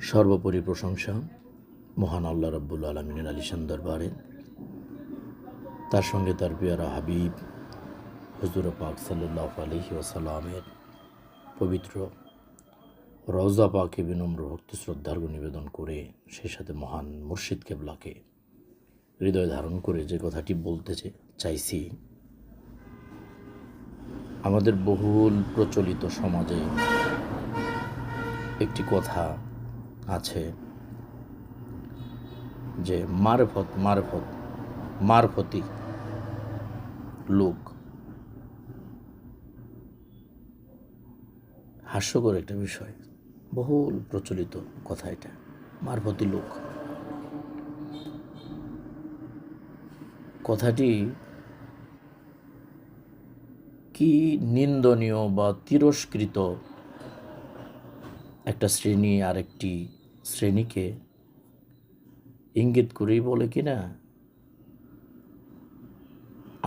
সর্বোপরি প্রশংসা মহান আল্লাহ রাব্বুল আলামিনের আলিশান দরবারে, তার সঙ্গে তার পেয়ারা হাবিব হুজুর পাক সাল্লাল্লাহু আলাইহি ওয়াসাল্লামের পবিত্র রওজা পাকে বিনম্র ভক্তি শ্রদ্ধার্ঘ নিবেদন করে, সেই সাথে মহান মুর্শিদ কেবলাকে হৃদয় ধারণ করে যে কথাটি বলতে চাইছি, আমাদের বহুল প্রচলিত সমাজে একটি কথা আছে যে মারফতি লোক। হাস্যকর একটা বিষয়, বহুল প্রচলিত কথা এটা, মারফতি লোক। কথাটি কি নিন্দনীয় বা তিরস্কৃত একটা শ্রেণী আরেকটি শ্রেণীকে ইঙ্গিত করেই বলে কিনা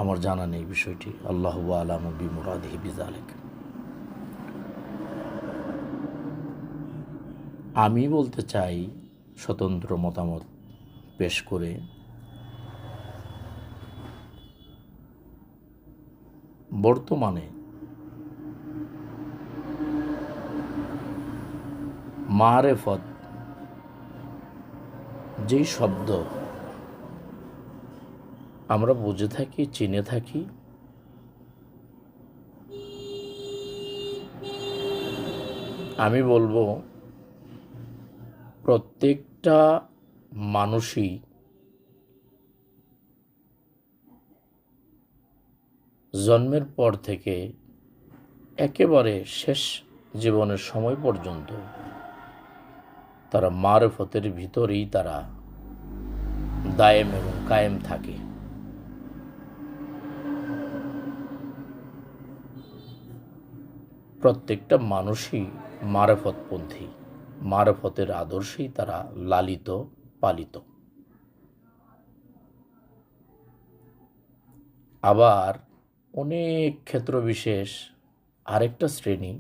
আমার জানা নেই বিষয়টি। আল্লাহু আ'লামু বিমুরাদিহি বিযালিক। আমি বলতে চাই, স্বতন্ত্র মতামত পেশ করে, বর্তমানে মারেফত যেই শব্দ আমরা বুঝে থাকি, চিনে থাকি, আমি বলবো প্রত্যেকটা মানুষই জন্মের পর থেকে একেবারে শেষ জীবনের সময় পর্যন্ত তারা মারেফতের ভিতরেই তারা দায়েম এবং কায়েম থাকে। প্রত্যেকটা মানুষই মারেফতপন্থী, মারেফতের আদর্শেই তারা লালিত পালিত। আবার অনেক ক্ষেত্র বিশেষ আরেকটা শ্রেণী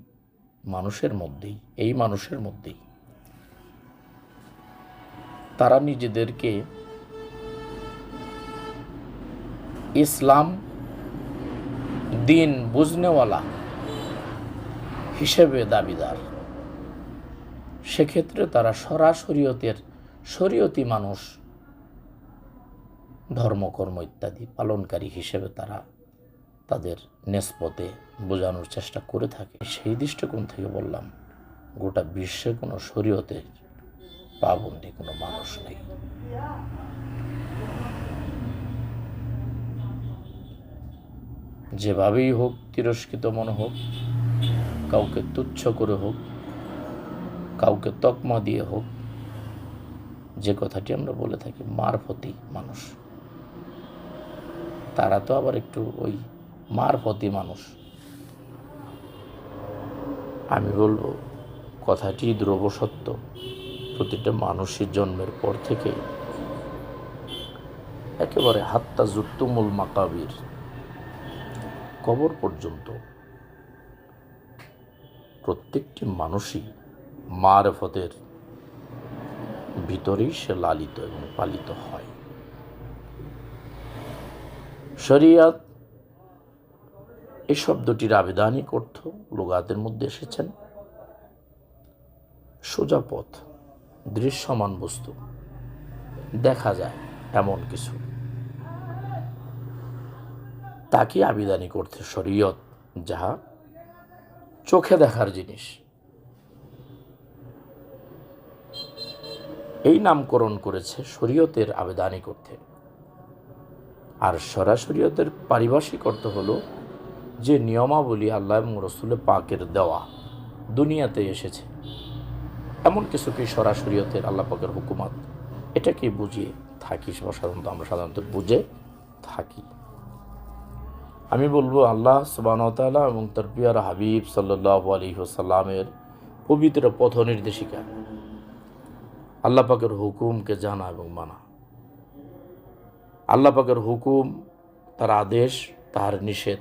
মানুষের মধ্যেই, এই মানুষের মধ্যেই তারা নিজেদেরকে ইসলাম দিন বুঝনেওয়ালা হিসেবে দাবিদার। সেক্ষেত্রে তারা শরীয়তি মানুষ, ধর্মকর্ম ইত্যাদি পালনকারী হিসেবে তারা তাদের নেসবতে বোঝানোর চেষ্টা করে থাকে। সেই দৃষ্টিকোণ থেকে বললাম, গোটা বিশ্বে কোনো শরীয়তের পাবন্দি কোনো মানুষ নেই। যেভাবেই হোক, তিরস্কৃত মনে হোক, কাউকে তুচ্ছ করে হোক, কাউকে তকমা দিয়ে হোক, যে কথাটি আমরা বলে থাকি মারফতি মানুষ, তারা তো আবার একটু ওই মারফতি মানুষ। আমি বলবো কথাটি ধ্রুব সত্য। প্রতিটা মানুষের জন্মের পর থেকে একেবারে হাত্তা জুত্তুমুল মাকাবির, কবর পর্যন্ত প্রত্যেকটি মানুষই মারফতের ভিতরেই সে লালিত এবং পালিত হয়। শরিয়াত এই শব্দটির আবিধানিক অর্থ লুগাতের মধ্যে এসেছেন সোজা পথ, দৃশ্যমান বস্তু, দেখা যায় এমন কিছু, তাকে আবিধানিক অর্থে শরীয়ত, যাহা চোখে দেখার জিনিস, এই নামকরণ করেছে শরীয়তের আবিধানিক অর্থে। আর শরীয়তের পারিভাষিক অর্থ হলো যে নিয়মাবলী আল্লাহ এবং রসুল পাকের দেওয়া দুনিয়াতে এসেছে, এমন কিছুকে শরীয়তের আল্লাহ পাকের হুকুমাত, এটাকে বুঝিয়ে থাকি। আমরা সাধারণত বুঝে থাকি। আমি বলবো আল্লাহ সুবহানাহু ওয়া তাআলা এবং তার প্রিয় হাবিব সাল্লাল্লাহু আলাইহি ওয়াসাল্লামের পবিত্র পথ নির্দেশিকা আল্লাহ পাকের হুকুমকে জানা এবং মানা। আল্লাহ পাকের হুকুম, তার আদেশ, তার নিষেধ,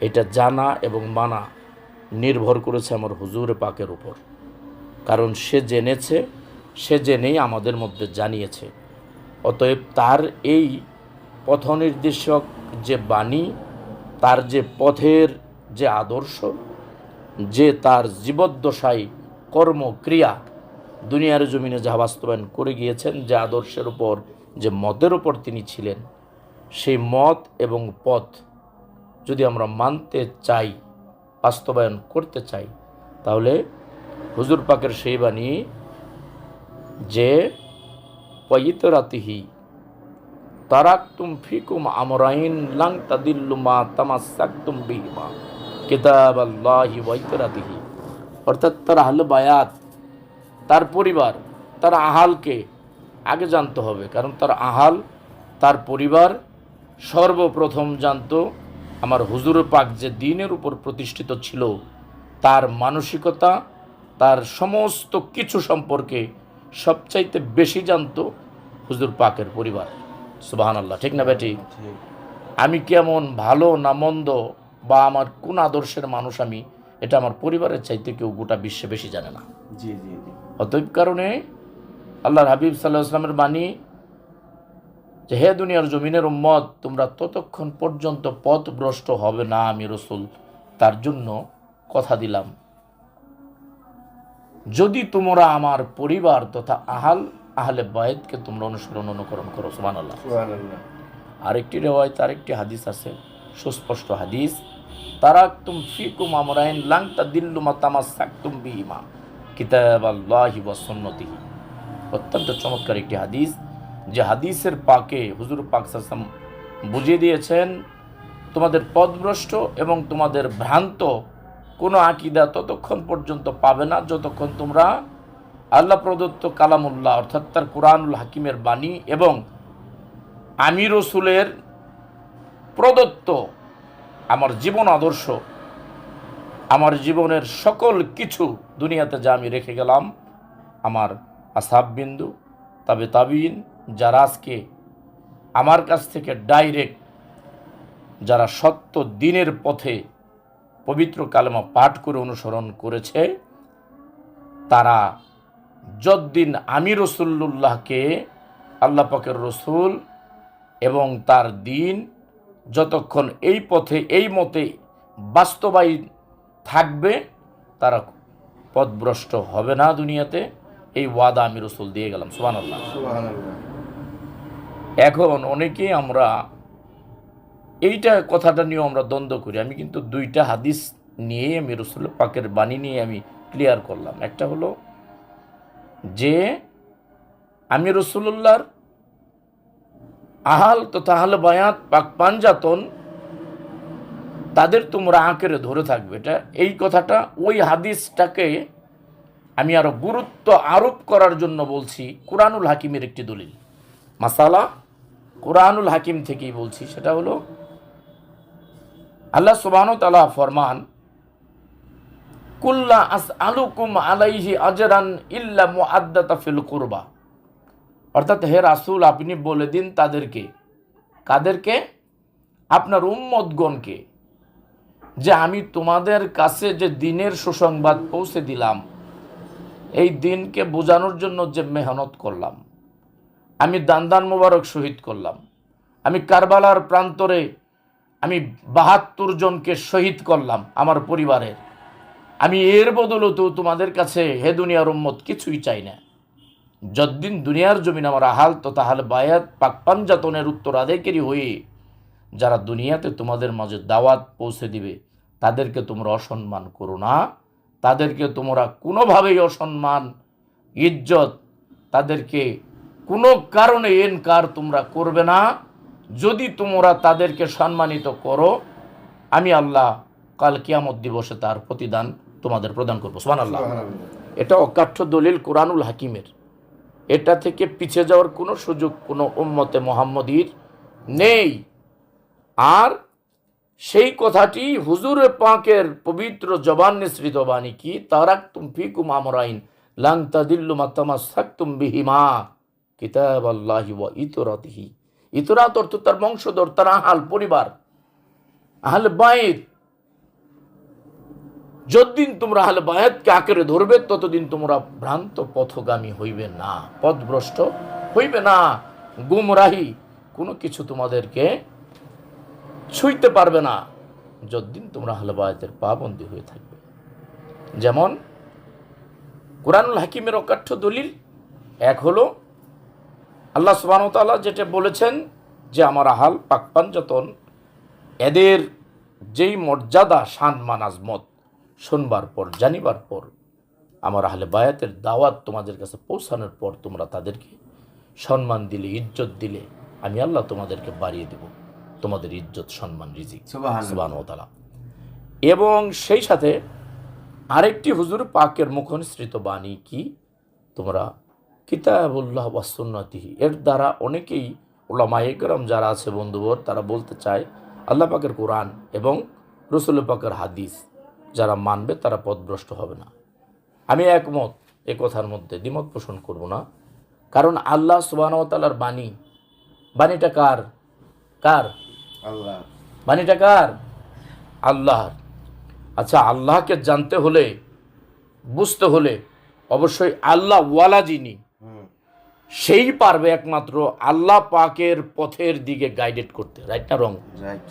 এটা জানা এবং মানা নির্ভর করেছে আমার হুজুর পাকের উপর। কারণ সে জেনেছে, সে জেনেই আমাদের মধ্যে জানিয়েছে। অতএব তার এই পথনির্দেশক যে বাণী, তার যে পথের যে আদর্শ, যে তার জীবদ্দশায় কর্মক্রিয়া দুনিয়ার জমিনে যা বাস্তবায়ন করে গিয়েছেন, যে আদর্শের উপর, যে মতের উপর তিনি ছিলেন, সেই মত এবং পথ যদি আমরা মানতে চাই, বাস্তবায়ন করতে চাই, তাহলে হুজুর পাকের সেই বাণী যে পয়িতরাতিহি তারাকতুম ফিকুম আমরাইন লাং তাদিল্লু মা তামাসসাকতুম বিহিমা কিতাবাল্লাহি ওয়া ইতরাতিহি, অর্থাৎ তার আহলে বায়াত, তার পরিবার, তার আহালকে আগে জানতে হবে। কারণ তার আহাল, তার পরিবার সর্বপ্রথম জানতো আমার হুজুর পাক যে দ্বীনের উপর প্রতিষ্ঠিত ছিল, তার মানসিকতা, তার সমস্ত কিছু সম্পর্কে সবচাইতে বেশি জানতো হুজুর পাকের পরিবার। সুবহানাল্লাহ, ঠিক না বেটি? আমি কেমন, ভালো না মন্দ, বা আমার কোন আদর্শের মানুষ আমি, এটা আমার পরিবারের চাইতে কেউ গোটা বিশ্বে বেশি জানে না। অতএব কারণে আল্লাহর হাবিব সাল্লাল্লাহু আলাইহি ওয়াসাল্লামের বাণী যে হে দুনিয়ার জমিনের উম্মত, তোমরা ততক্ষণ পর্যন্ত পথভ্রষ্ট হবে না আমি রসুল, তার জন্য কথা দিলাম যদি তোমরা আমার পরিবার তথা আহলে বায়তকে তোমরা অনুকরণ করো। সুবহানাল্লাহ। আরেকটি রিওয়ায়াত, আরেকটি হাদিস আছে, সুস্পষ্ট হাদিস, তারাকতুম ফিকুম আমরাইন লাং তাদিল্লু মা তামাসসাকতুম বিহিমা কিতাবাল্লাহি ওয়া সুন্নতিহি। অত্যন্ত চমৎকার একটি হাদিস, যে হাদিসের পাকে হুজুর পাক সাল্লাল্লাহু আলাইহি ওয়াসাল্লাম বুঝিয়ে দিয়েছেন তোমাদের পথভ্রষ্ট এবং তোমাদের ভ্রান্ত কোনো আকীদা ততক্ষণ পর্যন্ত পাবে না যতক্ষণ তোমরা আল্লাহ প্রদত্ত কালামুল্লাহ অর্থাৎ তার কুরআনুল হাকিমের বাণী এবং আমি রসুলের প্রদত্ত আমার জীবন আদর্শ, আমার জীবনের সকল কিছু দুনিয়াতে যা আমি রেখে গেলাম, আমার আসহাববিন্দু, তাবে তাবিন, যারা আজকে আমার কাছ থেকে ডাইরেক্ট, যারা সত্য দ্বীনের পথে পবিত্র কালেমা পাঠ করে অনুসরণ করেছে, তারা যতদিন আমি রসুল্লাহকে, আল্লাহ পাকের রসুল এবং তার দ্বীন যতক্ষণ এই পথে এই মতে বাস্তবায়িত থাকবে, তারা পথভ্রষ্ট হবে না দুনিয়াতে। এই ওয়াদা আমি রসুল দিয়ে গেলাম। সুবহানাল্লাহ। এখন অনেকেই আমরা এইটা কথাটা নিয়ে আমরা দ্বন্দ্ব করি। আমি কিন্তু দুইটা হাদিস নিয়ে আমি রসুল পাকের বাণী নিয়ে আমি ক্লিয়ার করলাম। একটা হলো যে আমি রসুল্লাহর আহাল তথা আহলে বায়াত পাক পাঞ্জাতন, তাদের তোমরা আঁকড়ে ধরে থাকবে। এটা এই কথাটা ওই হাদিসটাকে আমি আরো গুরুত্ব আরোপ করার জন্য বলছি। কুরআনুল হাকিমের একটি দলিল, মাসালা কুরআনুল হাকিম থেকেই বলছি। সেটা হলো আল্লাহ সুবহানাহু ওয়া তাআলা ফরমান, কুল্লা আসআলুকুম আলাইহি আজরান ইল্লা মুআদ্দাতা ফিল কুরবা। অর্থাৎ হে রাসূল, আপনি বলে দিন তাদেরকে, কাদেরকে? আপনার উম্মতগণকে, যে আমি তোমাদের কাছে যে দ্বীনের সুসংবাদ পৌঁছে দিলাম, এই দ্বীনকে বোঝানোর জন্য যে মেহনত করলাম, আমি দান মোবারক শহীদ করলাম, আমি কারবালার প্রান্তরে আমি ৭২ জনকে শহীদ করলাম আমার পরিবারের, আমি এর বদলতেও তোমাদের কাছে হে দুনিয়ার উম্মত কিছুই চাই না। যতদিন দুনিয়ার জমিন আমার আহাল তথা আহলে বায়াত পাক পাঞ্জাতনের উত্তরাধিকারী হয়ে যারা দুনিয়াতে তোমাদের মাঝে দাওয়াত পৌঁছে দিবে, তাদেরকে তোমরা অসম্মান করো না। তাদেরকে তোমরা কোনোভাবেই অসম্মান, ইজ্জত, তাদেরকে কোনো কারণে এনকার তোমরা করবে না। যদি তোমরা তাদেরকে সম্মানিত করো, আমি আল্লাহ কাল কিয়ামত দিবসে তার প্রতিদান তোমাদের প্রদান করবো। সুবহানাল্লাহ। এটা অকাঠ্য দলিল কুরআনুল হাকিমের। এটা থেকে পিছিয়ে যাওয়ার কোনো সুযোগ কোনো উম্মতে মুহাম্মদীর নেই। আর সেই কথাটি হুজুর পাকের পবিত্র জবান নিঃসৃত বাণী কি, তারাকতুম ফিকুম আমরাইন লাং তাদিল্লু মা তামাসসাকতুম বিহিমা কিতাবাল্লাহি ওয়া ইতরাতিহি। ইতরাত অর্থ তার বংশধর, তার আহাল পরিবার, আহলে বাইত, যতদিন তোমরা আহলে বায়াতকে আঁকড়ে ধরবে ততদিন তোমরা ভ্রান্ত পথগামী হইবে না, পথভ্রষ্ট হইবে না, গুমরাহি কোনো কিছু তোমাদেরকে ছুঁইতে পারবে না যতদিন তোমরা আহলে বায়াতের পাবন্দী হয়ে থাকবে। যেমন কুরআনুল হাকিমের অকাঠ্য দলিল এক হলো আল্লাহ সুবহানাহু ওয়া তাআলা যেটা বলেছেন যে আমার আহাল পাক পাঞ্জাতন এদের যেই মর্যাদা সম্মান আজমত শুনবার পর জানিবার পর আমার আহলে বায়াতের দাওয়াত তোমাদের কাছে পৌঁছানোর পর তোমরা তাদেরকে সম্মান দিলে, ইজ্জত দিলে, আমি আল্লাহ তোমাদেরকে বাড়িয়ে দেব তোমাদের ইজ্জত, সম্মান, রিজিক সুবহানাহু ওয়া তাআলা। এবং সেই সাথে আরেকটি হুজুর পাকের মুখনিসৃত বাণী কি, তোমরা কিতাবুল্লাহ ওয়া সুন্নতিহি, এর দ্বারা অনেকেই উলামায়ে কেরাম যারা আছে বন্ধুবর তারা বলতে চায় আল্লাহ পাকের কোরআন এবং রাসূল পাকের হাদিস যারা মানবে তারা পথভ্রষ্ট হবে না। আমি একমত, এ কথার মধ্যে দ্বিমত পোষণ করব না, কারণ আল্লাহ সুবহানাহু ওয়া তাআলার বাণী, বাণীটা কার? আল্লাহ। বাণীটা কার? আল্লাহর। আচ্ছা, আল্লাহকে জানতে হলে, বুঝতে হলে অবশ্যই আল্লাহ ওয়ালা যিনি সেই পারবে একমাত্র আল্লাহ পাকের পথের দিকে গাইডেড করতে। রাইট না রং? রাইট।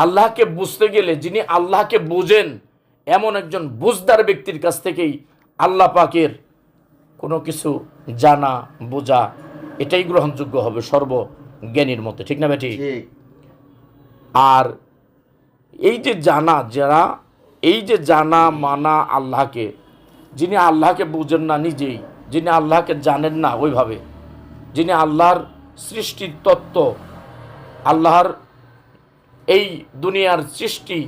আল্লাহকে বুঝতে গেলে যিনি আল্লাহকে বোঝেন এমন একজন বুঝদার ব্যক্তির কাছ থেকেই আল্লাহ পাকের কোনো কিছু জানা বোঝা এটাই গ্রহণযোগ্য হবে সর্বজ্ঞানীর মতে, ঠিক না বেটি? আর এই যে জানা, যারা এই যে জানা মানা আল্লাহকে, যিনি আল্লাহকে বুঝেন না নিজেই, যিনি আল্লাহকে জানেন না ওইভাবে, যিনি আল্লাহর সৃষ্টির তত্ত্ব, আল্লাহর এই দুনিয়ার সৃষ্টি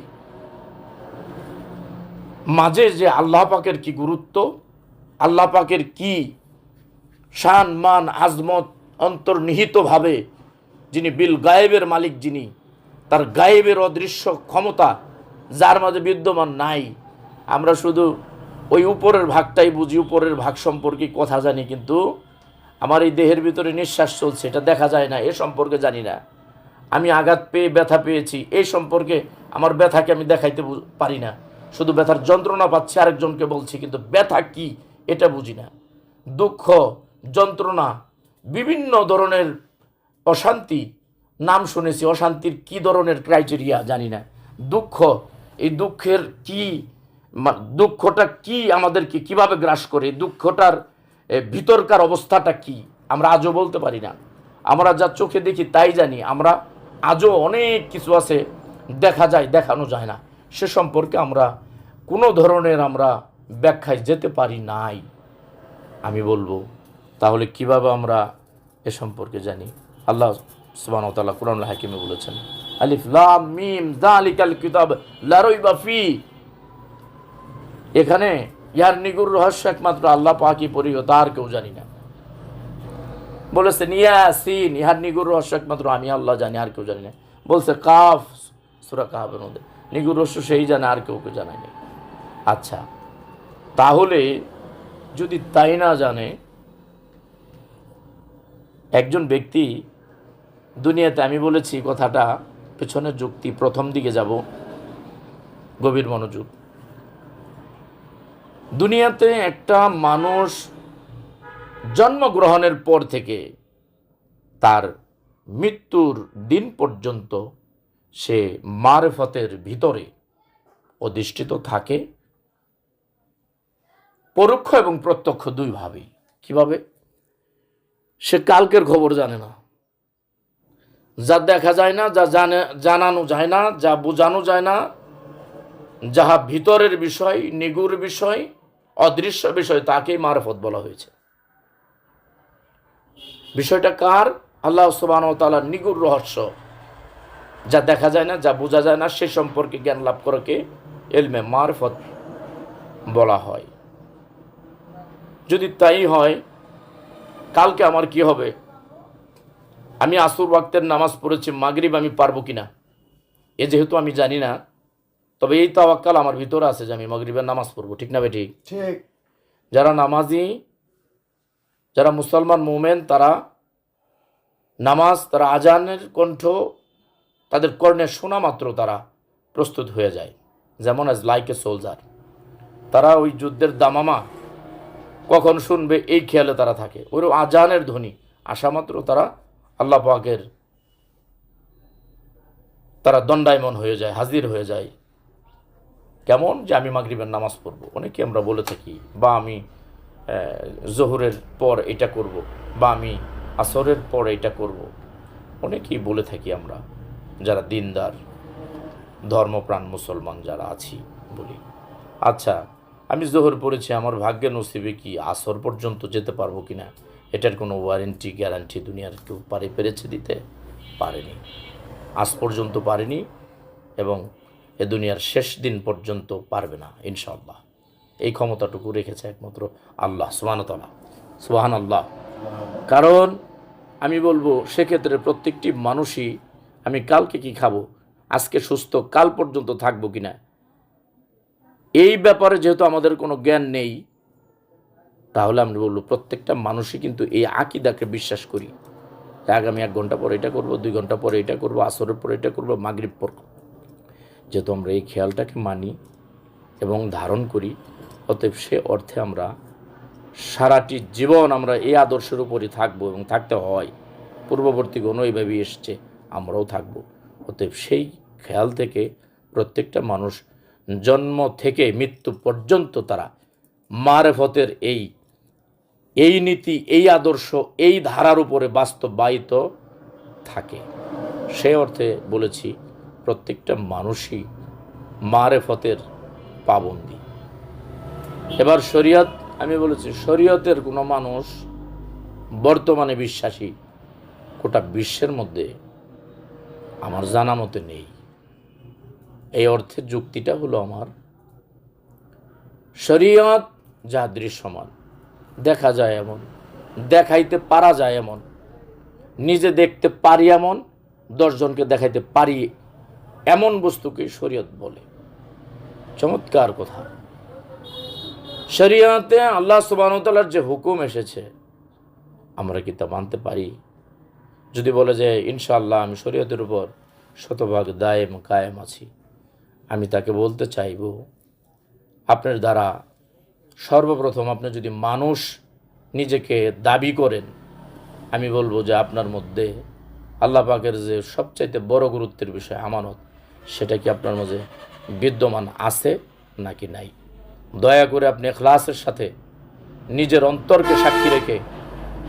মাঝে যে আল্লাহ পাকের কি গুরুত্ব, আল্লাহ পাকের কি শান মান আজমত অন্তর্নিহিতভাবে, যিনি বিল গায়েবের মালিক, যিনি তার গায়েবের অদৃশ্য ক্ষমতা যার মাঝে বিদ্যমান নাই। আমরা শুধু ওই উপরের ভাগটাই বুঝি, উপরের ভাগ সম্পর্কে কথা জানি, কিন্তু আমার এই দেহের ভিতরে নিঃশ্বাস চলছে এটা দেখা যায় না, এ সম্পর্কে জানি না। আমি আঘাত পেয়ে ব্যথা পেয়েছি, এই সম্পর্কে আমার ব্যথাকে আমি দেখাইতে পারি না, শুধু ব্যথার যন্ত্রণা পাচ্ছি আরেকজনকে বলছি, কিন্তু ব্যথা কি এটা বুঝি না। দুঃখ, যন্ত্রণা, বিভিন্ন ধরনের অশান্তি নাম শুনেছি, অশান্তির কি ধরনের ক্রাইটেরিয়া জানি না। দুঃখ, এই দুঃখের কি, দুঃখটা কি আমাদেরকে কিভাবে গ্রাস করে, দুঃখটার ভিতরকার অবস্থাটা কি আমরা আজও বলতে পারি না। আমরা যা চোখে দেখি তাই জানি, আমরা আজও অনেক কিছু আছে দেখা যায়, দেখানো যায় না, সে সম্পর্কে আমরা কোনো ধরনের আমরা ব্যাখ্যায় যেতে পারি নাই। আমি বলবো তাহলে কিভাবে আমরা এ সম্পর্কে জানি? আল্লাহ সুবহানাহু ওয়া তাআলা কুরআনুল হাকিমে বলেছেন আলিফ লাম মিম যালিকাল কিতাব লা রাইবা ফি, এখানে ইহার নিগুর রহস্য একমাত্র আল্লাহ পাকই পরিহিত, আর কেউ জানি না। বলেছেন ইয়াসিন, ইহার নিগুর রহস্য একমাত্র আমি আল্লাহ জানি, আর কেউ জানি না। বলছে কাফ, সূরা কাফের মধ্যে নিগুর রহস্য সেই জানে, আর কেউ জানায় না। আচ্ছা, তাহলে যদি তাই না জানে একজন ব্যক্তি দুনিয়াতে, আমি বলেছি কথাটা পেছনের যুক্তি, প্রথম দিকে যাব, গভীর মনোযোগ। দুনিয়াতে একটা মানুষ জন্মগ্রহণের পর থেকে তার মৃত্যুর দিন পর্যন্ত সে মারেফতের ভিতরে অধিষ্ঠিত থাকে, পরোক্ষ এবং প্রত্যক্ষ দুইভাবেই। কিভাবে? সে কালকের খবর জানে না, যা দেখা যায় না, যা জানানো যায় না, যা বোঝানো যায় না, যাহা ভিতরের বিষয়, নিগুড় বিষয়, অদৃশ্য বিষয়, তাকেই মারফত বলা হয়েছে। বিষয়টা কার? আল্লাহ সুবহানাহু ওয়া তাআলার নিগুড় রহস্য, যা দেখা যায় না, যা বোঝা যায় না, সে সম্পর্কে জ্ঞান লাভ করাকে ইলমে মারফত বলা হয়। যদি তাই হয়, কালকে আমার কি হবে? আমি আসর ওয়াক্তের নামাজ পড়েছি, মাগরিব আমি পারবো কিনা, এ যেহেতু আমি জানি না, তবে এই তাওয়াক্কাল আমার ভিতরে আছে যে আমি মাগরিবের নামাজ পড়বো, ঠিক না বেঠিক? ঠিক। যারা নামাজি, যারা মুসলমান মুমিন, তারা নামাজ, তারা আজানের কণ্ঠ তাদের কর্ণে শোনা মাত্র তারা প্রস্তুত হয়ে যায় যেমন অ্যাজ লাইক এ সোলজার। তারা ওই যুদ্ধের দামামা কখন শুনবে এই খেয়ালে তারা থাকে। ওই আজানের ধ্বনি আসা মাত্র তারা আল্লাহ পাকের তারা দণ্ডায়মন হয়ে যায়, হাজির হয়ে যায়। কেমন যে আমি মাগরিবের নামাজ পড়বো, অনেকে আমরা বলে থাকি, বা আমি জোহরের পর এটা করব, বা আমি আসরের পর এটা করব, অনেকেই বলে থাকি আমরা যারা দিনদার ধর্মপ্রাণ মুসলমান যারা আছি বলি, আচ্ছা আমি জোহর পড়েছি, আমার ভাগ্যে নসিবে কি আসর পর্যন্ত যেতে পারবো কি না, এটার কোনো ওয়ারেন্টি গ্যারান্টি দুনিয়ার কেউ পেরেছে দিতে? পারেনি, আজ পর্যন্ত পারেনি, এবং এ দুনিয়ার শেষ দিন পর্যন্ত পারবে না ইনশাআল্লাহ। এই ক্ষমতাটুকু রেখেছে একমাত্র আল্লাহ সুবহানাহু ওয়া তাআলা। সুবহানাল্লাহ। কারণ আমি বলবো সেক্ষেত্রে প্রত্যেকটি মানুষই, আমি কালকে কি খাবো, আজকে সুস্থ কাল পর্যন্ত থাকবো কিনা, এই ব্যাপারে যেহেতু আমাদের কোনো জ্ঞান নেই, তাহলে আমি বলবো প্রত্যেকটা মানুষই কিন্তু এই আকীদাকে বিশ্বাস করি। আগামী 1 ঘন্টা পরে এটা করবো, 2 ঘন্টা পরে এটা করবো, আসরের পরে এটা করবো, মাগরিব পর। যেহেতু আমরা এই খেয়ালটাকে মানি এবং ধারণ করি, অতএব সে অর্থে আমরা সারাটি জীবন আমরা এই আদর্শের উপরই থাকবো, এবং থাকতে হয়। পূর্ববর্তীগণ এইভাবেই এসছে, আমরাও থাকবো। অতএব সেই খেয়াল থেকে প্রত্যেকটা মানুষ জন্ম থেকে মৃত্যু পর্যন্ত তারা মারেফতের এই নীতি, এই আদর্শ, এই ধারার উপরে বাস্তবায়িত থাকে। সে অর্থে বলেছি প্রত্যেকটা মানুষই মারেফতের পাবন্দি। এবার শরীয়ত, আমি বলেছি শরীয়তের কোনো মানুষ বর্তমানে বিশ্বাসী গোটা বিশ্বের মধ্যে আমার জানা মতে নেই। এই অর্থে যুক্তিটা হলো আমার, শরীয়ত যা দৃশ্যমান, দেখা যায় এমন, দেখাইতে পারা যায় এমন, নিজে দেখতে পারি এমন, 10 জনকে দেখাইতে পারি এমন বস্তুকে শরীয়ত বলে। চমৎকার কথা। শরীয়তে আল্লাহ সুবহানাহু ওয়া তাআলার যে হুকুম এসেছে আমরা কি তা মানতে পারি? যদি বলে যে ইনশাআল্লাহ আমি শরীয়তের উপর শতভাগ দায়েম কায়েম আছি, আমি তাকে বলতে চাইব, আপনার দ্বারা সর্বপ্রথম আপনি যদি মানুষ নিজেকে দাবি করেন, আমি বলবো যে আপনার মধ্যে আল্লাহ পাকের যে সবচাইতে বড় গুরুত্বের বিষয় আমানত, সেটা কি আপনার মাঝে বিদ্যমান আছে নাকি নাই? দয়া করে আপনি ইখলাসের সাথে নিজের অন্তরকে সাক্ষী রেখে,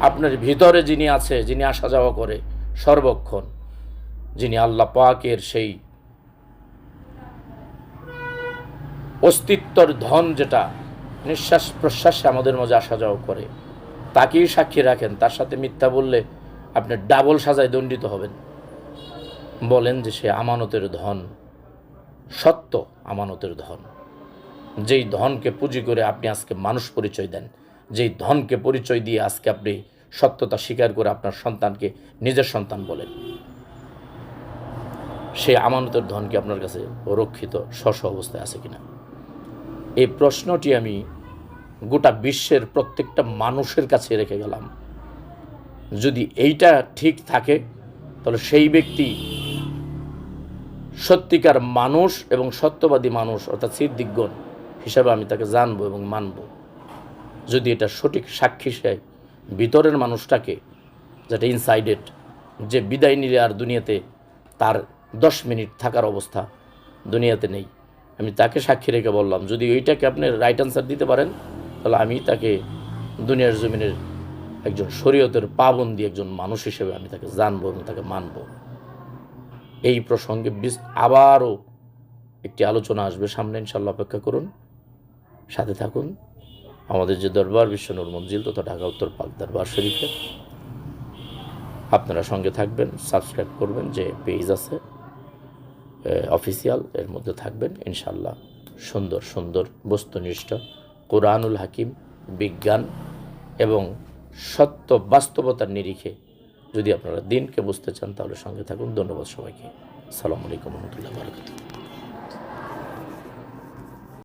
আপনার ভিতরে যিনি আছে, যিনি আসা যাওয়া করে সর্বক্ষণ, যিনি আল্লাহ পাকের সেই অস্তিত্বর ধন, যেটা নিঃশ্বাস প্রশ্বাসে আমাদের মাঝে আসা যাওয়া করে, তাকেই সাক্ষী রাখেন। তার সাথে মিথ্যা বললে আপনি ডাবল সাজায় দণ্ডিত হবেন। বলেন যে সে আমানতের ধন, সত্য আমানতের ধন, যেই ধনকে পুঁজি করে আপনি আজকে মানুষ পরিচয় দেন, যেই ধনকে পরিচয় দিয়ে আজকে আপনি সত্যতা স্বীকার করে আপনার সন্তানকে নিজের সন্তান বলেন, সেই আমানতের ধন কি আপনার কাছে রক্ষিত স্ব অবস্থায় আছে কিনা? এই প্রশ্নটি আমি গোটা বিশ্বের প্রত্যেকটা মানুষের কাছে রেখে গেলাম। যদি এইটা ঠিক থাকে, তাহলে সেই ব্যক্তি সত্যিকার মানুষ এবং সত্যবাদী মানুষ, অর্থাৎ সিদ্দিকগণ হিসাবে আমি তাকে জানবো এবং মানব। যদি এটা সঠিক সাক্ষী, সে ভিতরের মানুষটাকে, যেটা ইনসাইডেড, যে বিদায় নিলে আর দুনিয়াতে তার 10 মিনিট থাকার অবস্থা দুনিয়াতে নেই, আমি তাকে সাক্ষী রেখে বললাম, যদি ওইটাকে আপনি রাইট আনসার দিতে পারেন, তাহলে আমি তাকে দুনিয়ার জমিনের একজন শরীয়তের পাবন্দি একজন মানুষ হিসেবে আমি তাকে জানবো এবং তাকে মানব। এই প্রসঙ্গে আবারও একটি আলোচনা আসবে সামনে, ইনশাআল্লাহ অপেক্ষা করুন, সাথে থাকুন। আমাদের যে দরবার বিশ্বনূর মঞ্জিল তথা ঢাকা উত্তর পাক দরবার শরীফের, আপনারা সঙ্গে থাকবেন, সাবস্ক্রাইব করবেন, যে পেজ আছে অফিসিয়াল, এর মধ্যে থাকবেন ইনশাআল্লাহ। সুন্দর সুন্দর বস্তুনিষ্ঠ কোরআনুল হাকিম, বিজ্ঞান এবং সত্য বাস্তবতার নিরিখে যদি আপনারা দিনকে বুঝতে চান, তাহলে সঙ্গে থাকুন। ধন্যবাদ সবাইকে। আসসালামু আলাইকুম ওয়া রাহমাতুল্লাহি ওয়া বারাকাতুহু।